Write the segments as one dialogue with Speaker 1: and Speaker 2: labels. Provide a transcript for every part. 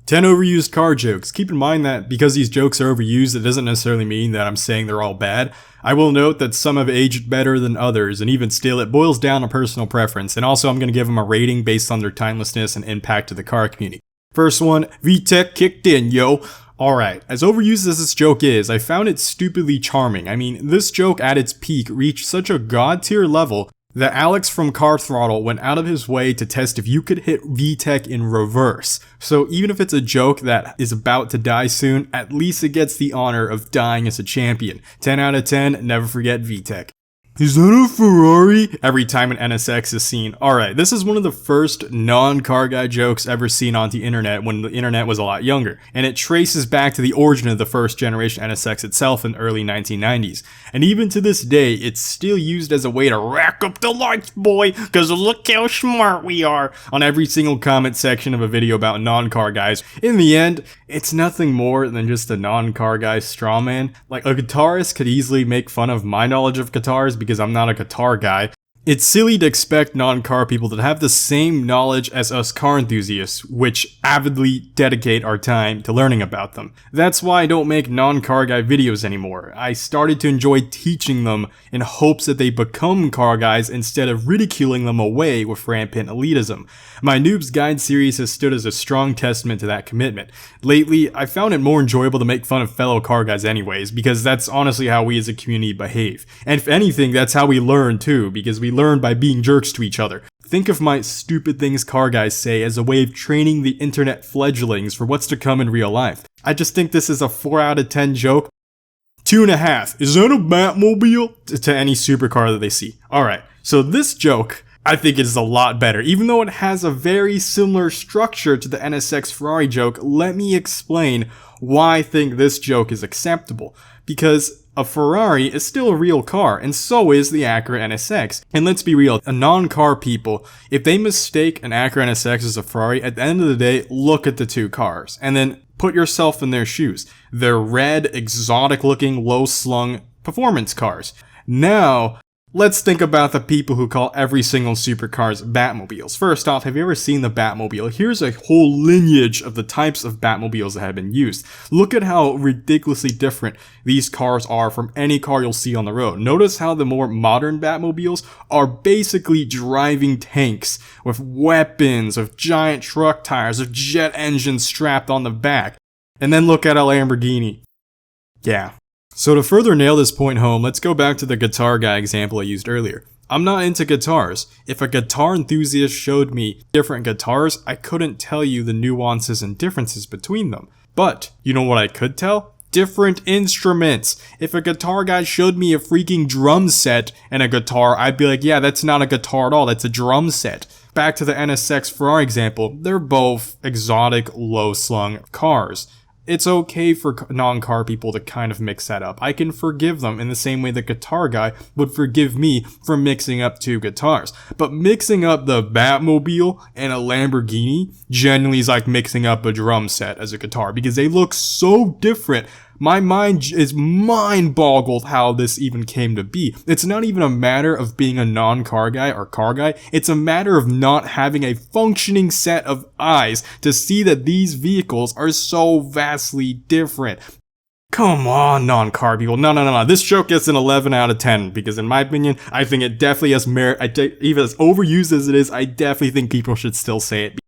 Speaker 1: 10 overused car jokes. Keep in mind that because these jokes are overused, it doesn't necessarily mean that I'm saying they're all bad. I will note that some have aged better than others, and even still, it boils down to personal preference. And also, I'm going to give them a rating based on their timelessness and impact to the car community. First one, VTEC kicked in, yo. Alright, as overused as this joke is, I found it stupidly charming. I mean, this joke at its peak reached such a god-tier level that Alex from Car Throttle went out of his way to test if you could hit VTEC in reverse. So even if it's a joke that is about to die soon, at least it gets the honor of dying as a champion. 10 out of 10, never forget VTEC. Is that a Ferrari? Every time an NSX is seen. Alright, this is one of the first non-car guy jokes ever seen on the internet when the internet was a lot younger, and it traces back to the origin of the first generation NSX itself in the early 1990s. And even to this day, it's still used as a way to rack up the likes, boy, cause look how smart we are, on every single comment section of a video about non-car guys. In the end, it's nothing more than just a non-car guy straw man. Like, a guitarist could easily make fun of my knowledge of guitars because I'm not a guitar guy. It's silly to expect non-car people to have the same knowledge as us car enthusiasts, which avidly dedicate our time to learning about them. That's why I don't make non-car guy videos anymore. I started to enjoy teaching them in hopes that they become car guys instead of ridiculing them away with rampant elitism. My Noob's Guide series has stood as a strong testament to that commitment. Lately, I found it more enjoyable to make fun of fellow car guys anyways, because that's honestly how we as a community behave. And if anything, that's how we learn too, because we learn by being jerks to each other. Think of my stupid things car guys say as a way of training the internet fledglings for what's to come in real life. I just think this is a 4 out of 10 joke. 2.5. Is that a Batmobile? To any supercar that they see. Alright, so this joke, I think it is a lot better. Even though it has a very similar structure to the NSX Ferrari joke, let me explain why I think this joke is acceptable. Because a Ferrari is still a real car, and so is the Acura NSX. And let's be real, a non-car people, if they mistake an Acura NSX as a Ferrari, at the end of the day, look at the two cars, and then put yourself in their shoes. They're red, exotic-looking, low-slung performance cars. Now, let's think about the people who call every single supercars Batmobiles. First off, have you ever seen the Batmobile? Here's a whole lineage of the types of Batmobiles that have been used. Look at how ridiculously different these cars are from any car you'll see on the road. Notice how the more modern Batmobiles are basically driving tanks with weapons, with giant truck tires, with jet engines strapped on the back. And then look at a Lamborghini. Yeah. So to further nail this point home, let's go back to the guitar guy example I used earlier. I'm not into guitars. If a guitar enthusiast showed me different guitars, I couldn't tell you the nuances and differences between them. But, you know what I could tell? Different instruments. If a guitar guy showed me a freaking drum set and a guitar, I'd be like, yeah, that's not a guitar at all, that's a drum set. Back to the NSX Ferrari example, they're both exotic, low-slung cars. It's okay for non-car people to kind of mix that up. I can forgive them in the same way the guitar guy would forgive me for mixing up two guitars. But mixing up the Batmobile and a Lamborghini genuinely is like mixing up a drum set as a guitar because they look so different. My mind is mind-boggled how this even came to be. It's not even a matter of being a non-car guy or car guy. It's a matter of not having a functioning set of eyes to see that these vehicles are so vastly different. Come on, non-car people. No. This joke gets an 11 out of 10 because in my opinion, I think it definitely has merit. Even as overused as it is, I definitely think people should still say it.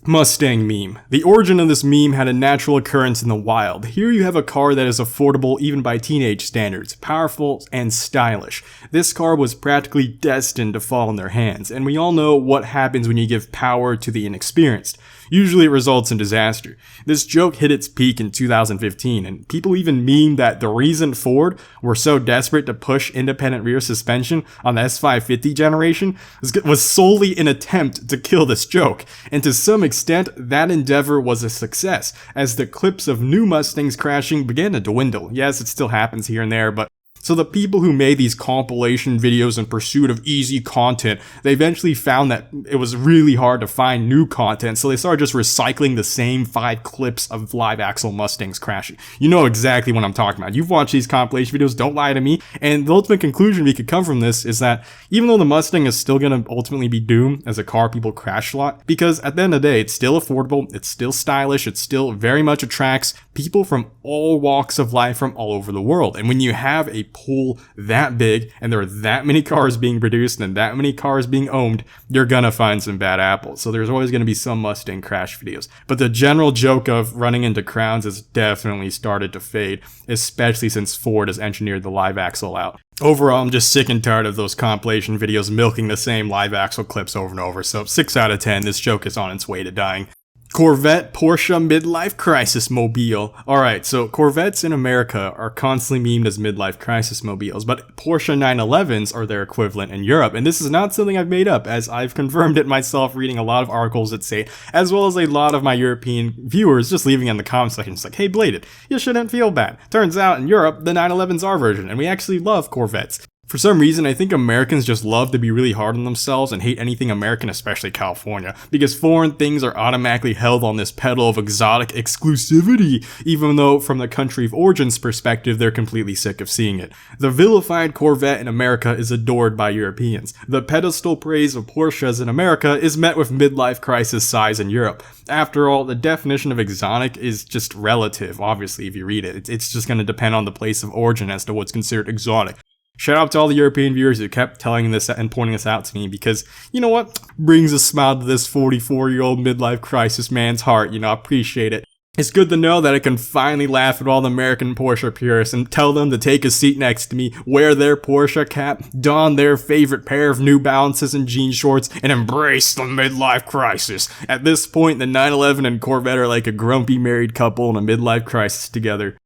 Speaker 1: Mustang meme. The origin of this meme had a natural occurrence in the wild. Here you have a car that is affordable even by teenage standards, powerful and stylish. This car was practically destined to fall in their hands, and we all know what happens when you give power to the inexperienced. Usually it results in disaster. This joke hit its peak in 2015, and people even memed that the reason Ford were so desperate to push independent rear suspension on the S550 generation was solely an attempt to kill this joke. And to some extent, that endeavor was a success, as the clips of new Mustangs crashing began to dwindle. Yes, it still happens here and there, but So the people who made these compilation videos in pursuit of easy content, they eventually found that it was really hard to find new content, so they started just recycling the same 5 clips of live axle Mustangs crashing. You know exactly what I'm talking about. You've watched these compilation videos, don't lie to me. And the ultimate conclusion we could come from this is that even though the Mustang is still going to ultimately be doomed as a car people crash a lot, because at the end of the day, it's still affordable, it's still stylish, it still very much attracts people from all walks of life from all over the world. And when you have a pool that big and there are that many cars being produced and that many cars being owned, you're gonna find some bad apples. So there's always gonna be some Mustang crash videos. But the general joke of running into crowns has definitely started to fade, especially since Ford has engineered the live axle out. Overall, I'm just sick and tired of those compilation videos milking the same live axle clips over and over. So 6 out of 10, this joke is on its way to dying. Corvette Porsche midlife crisis mobile. Alright, so Corvettes in America are constantly memed as midlife crisis mobiles, but Porsche 911s are their equivalent in Europe, and this is not something I've made up, as I've confirmed it myself reading a lot of articles that say, as well as a lot of my European viewers just leaving in the comment section, it's like, hey Bladed, you shouldn't feel bad. Turns out in Europe, the 911's our version, and we actually love Corvettes. For some reason, I think Americans just love to be really hard on themselves and hate anything American, especially California, because foreign things are automatically held on this pedal of exotic exclusivity, even though from the country of origin's perspective, they're completely sick of seeing it. The vilified Corvette in America is adored by Europeans. The pedestal praise of Porsches in America is met with midlife crisis sighs in Europe. After all, the definition of exotic is just relative, obviously, if you read it. It's just going to depend on the place of origin as to what's considered exotic. Shout out to all the European viewers who kept telling this and pointing this out to me, because, you know what, brings a smile to this 44-year-old midlife crisis man's heart, I appreciate it. It's good to know that I can finally laugh at all the American Porsche purists and tell them to take a seat next to me, wear their Porsche cap, don their favorite pair of New Balances and jean shorts, and embrace the midlife crisis. At this point, the 911 and Corvette are like a grumpy married couple in a midlife crisis together.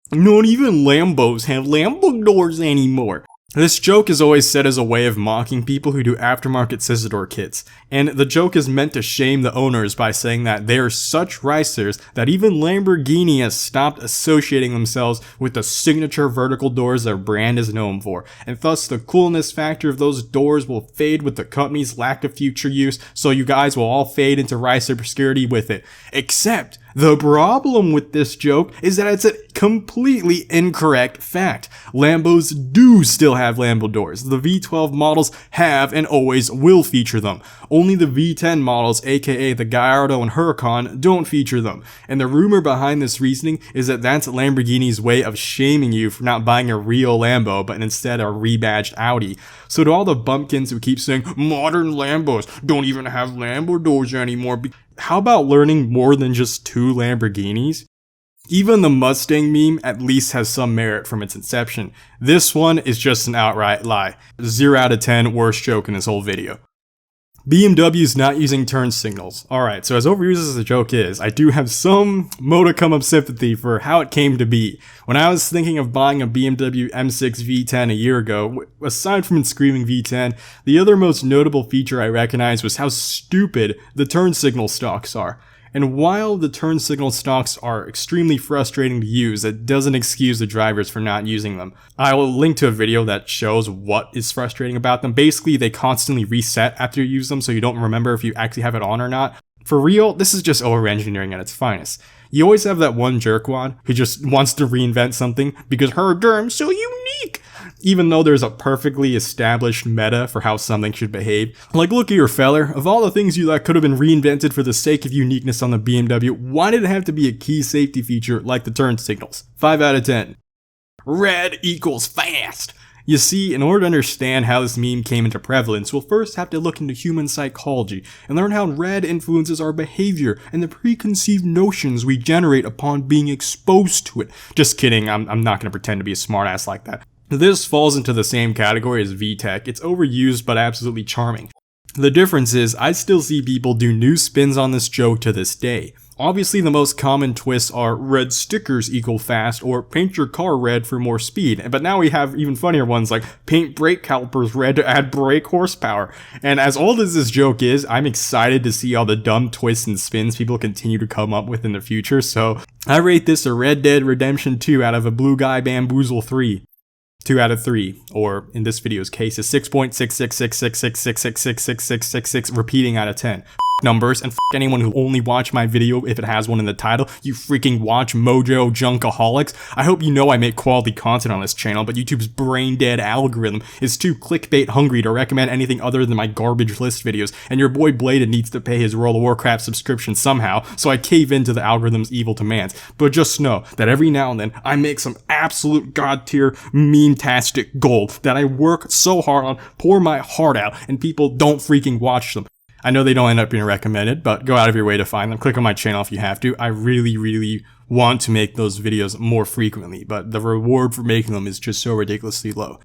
Speaker 1: Not even Lambos have Lambo doors anymore. This joke is always said as a way of mocking people who do aftermarket scissor door kits, and the joke is meant to shame the owners by saying that they are such ricers that even Lamborghini has stopped associating themselves with the signature vertical doors their brand is known for, and thus the coolness factor of those doors will fade with the company's lack of future use, so you guys will all fade into ricer obscurity with it. Except, the problem with this joke is that it's a completely incorrect fact. Lambos do still have Lambo doors. The V12 models have and always will feature them. Only the V10 models, aka the Gallardo and Huracan, don't feature them. And the rumor behind this reasoning is that that's Lamborghini's way of shaming you for not buying a real Lambo, but instead a rebadged Audi. So to all the bumpkins who keep saying, modern Lambos don't even have Lambo doors anymore, how about learning more than just 2 Lamborghinis? Even the Mustang meme at least has some merit from its inception. This one is just an outright lie. 0 out of 10, worst joke in this whole video. BMW's not using turn signals. Alright, so as overused as the joke is, I do have some modicum of sympathy for how it came to be. When I was thinking of buying a BMW M6 V10 a year ago, aside from its screaming V10, the other most notable feature I recognized was how stupid the turn signal stalks are. And while the turn signal stalks are extremely frustrating to use, it doesn't excuse the drivers for not using them. I will link to a video that shows what is frustrating about them. Basically, they constantly reset after you use them, so you don't remember if you actually have it on or not. For real, this is just over-engineering at its finest. You always have that one jerkwad who just wants to reinvent something because her term's so unique, even though there's a perfectly established meta for how something should behave. Like, look at your feller, of all the things you that could have been reinvented for the sake of uniqueness on the BMW, why did it have to be a key safety feature like the turn signals? 5 out of 10. Red equals fast. You see, in order to understand how this meme came into prevalence, we'll first have to look into human psychology and learn how red influences our behavior and the preconceived notions we generate upon being exposed to it. Just kidding, I'm not going to pretend to be a smartass like that. This falls into the same category as VTEC. It's overused but absolutely charming. The difference is, I still see people do new spins on this joke to this day. Obviously, the most common twists are red stickers equal fast or paint your car red for more speed. But now we have even funnier ones like paint brake calipers red to add brake horsepower. And as old as this joke is, I'm excited to see all the dumb twists and spins people continue to come up with in the future. So I rate this a Red Dead Redemption 2 out of a Blue Guy Bamboozle 3. 2 out of 3, or in this video's case, is 6.6666666666666 repeating out of 10. Numbers, and anyone who only watched my video if it has one in the title. You freaking watch mojo junkaholics. I hope you know I make quality content on this channel, but YouTube's brain dead algorithm is too clickbait hungry to recommend anything other than my garbage list videos, and your boy Bladed needs to pay his World of Warcraft subscription somehow, so I cave into the algorithm's evil demands. But just know that every now and then I make some absolute god tier meme-tastic gold that I work so hard on, pour my heart out, and people don't freaking watch them. I know they don't end up being recommended, but go out of your way to find them. Click on my channel if you have to. I really want to make those videos more frequently, but the reward for making them is just so ridiculously low.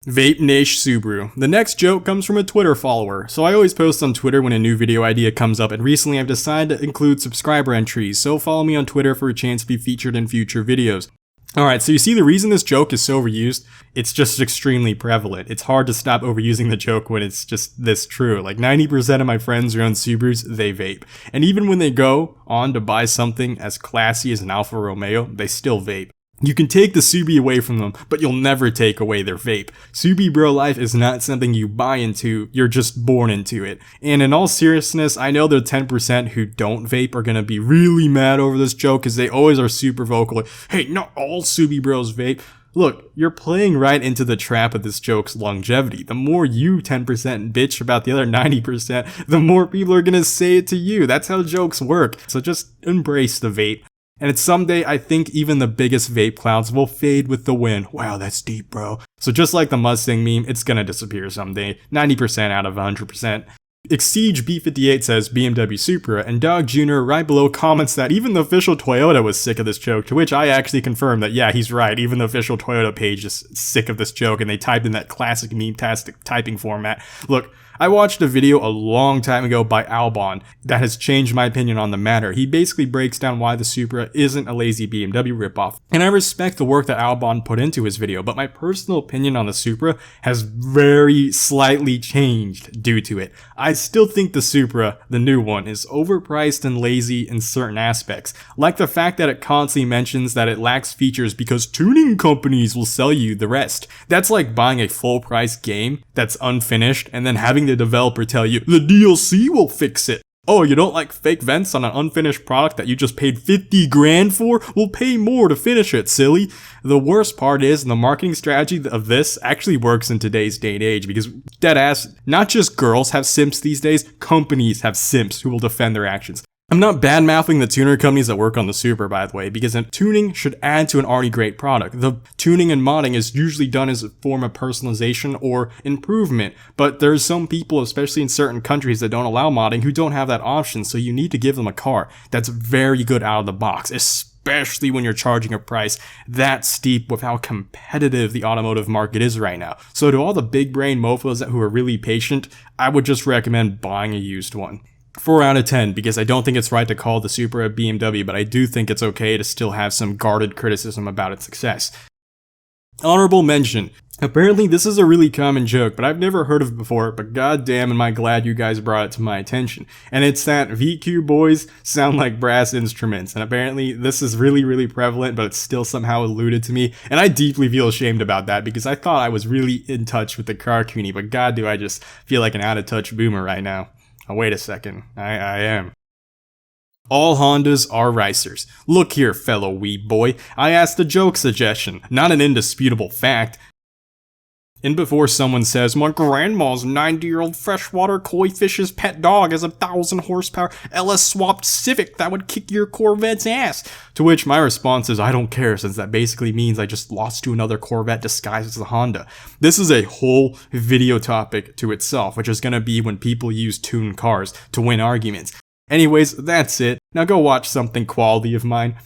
Speaker 1: Vape Naysh Subaru. The next joke comes from a Twitter follower. So I always post on Twitter when a new video idea comes up, and recently I've decided to include subscriber entries, so follow me on Twitter for a chance to be featured in future videos. Alright, so you see the reason this joke is so overused? It's just extremely prevalent. It's hard to stop overusing the joke when it's just this true. Like 90% of my friends who own Subarus, they vape. And even when they go on to buy something as classy as an Alfa Romeo, they still vape. You can take the Subi away from them, but you'll never take away their vape. Subi bro life is not something you buy into, you're just born into it. And in all seriousness, I know the 10% who don't vape are gonna be really mad over this joke because they always are super vocal. Like, hey, not all Subi bros vape. Look, you're playing right into the trap of this joke's longevity. The more you 10% bitch about the other 90%, the more people are gonna say it to you. That's how jokes work. So just embrace the vape. And it's someday I think even the biggest vape clouds will fade with the wind. Wow, that's deep, bro. So just like the Mustang meme, it's gonna disappear someday. 90% out of 100%. Exige B58 says BMW Supra, and Dog Jr. right below comments that even the official Toyota was sick of this joke, to which I actually confirm that yeah, he's right, even the official Toyota page is sick of this joke, and they typed in that classic meme-tastic typing format. Look, I watched a video a long time ago by Albon that has changed my opinion on the matter. He basically breaks down why the Supra isn't a lazy BMW ripoff, and I respect the work that Albon put into his video, but my personal opinion on the Supra has very slightly changed due to it. I still think the Supra, the new one, is overpriced and lazy in certain aspects, like the fact that it constantly mentions that it lacks features because tuning companies will sell you the rest. That's like buying a full-price game that's unfinished and then having the developer tell you, the DLC will fix it. Oh, you don't like fake vents on an unfinished product that you just paid 50 grand for? We'll pay more to finish it, silly. The worst part is the marketing strategy of this actually works in today's day and age because deadass, not just girls have simps these days, companies have simps who will defend their actions. I'm not bad-mouthing the tuner companies that work on the Supra, by the way, because tuning should add to an already great product. The tuning and modding is usually done as a form of personalization or improvement, but there's some people, especially in certain countries that don't allow modding, who don't have that option, so you need to give them a car that's very good out of the box, especially when you're charging a price that steep with how competitive the automotive market is right now. So to all the big brain mofos who are really patient, I would just recommend buying a used one. 4 out of 10, because I don't think it's right to call the Supra a BMW, but I do think it's okay to still have some guarded criticism about its success. Honorable mention. Apparently this is a really common joke, but I've never heard of it before, but goddamn am I glad you guys brought it to my attention. And it's that VQ boys sound like brass instruments, and apparently this is really prevalent, but it's still somehow eluded to me, and I deeply feel ashamed about that because I thought I was really in touch with the car community, but god do I just feel like an out-of-touch boomer right now. Oh, wait a second. I am. All Hondas are racers. Look here, fellow weeb boy. I asked a joke suggestion, not an indisputable fact. And before someone says, my grandma's 90-year-old freshwater koi fish's pet dog has a 1,000 horsepower LS-swapped Civic that would kick your Corvette's ass. To which my response is, I don't care, since that basically means I just lost to another Corvette disguised as a Honda. This is a whole video topic to itself, which is going to be when people use tuned cars to win arguments. Anyways, that's it. Now go watch something quality of mine.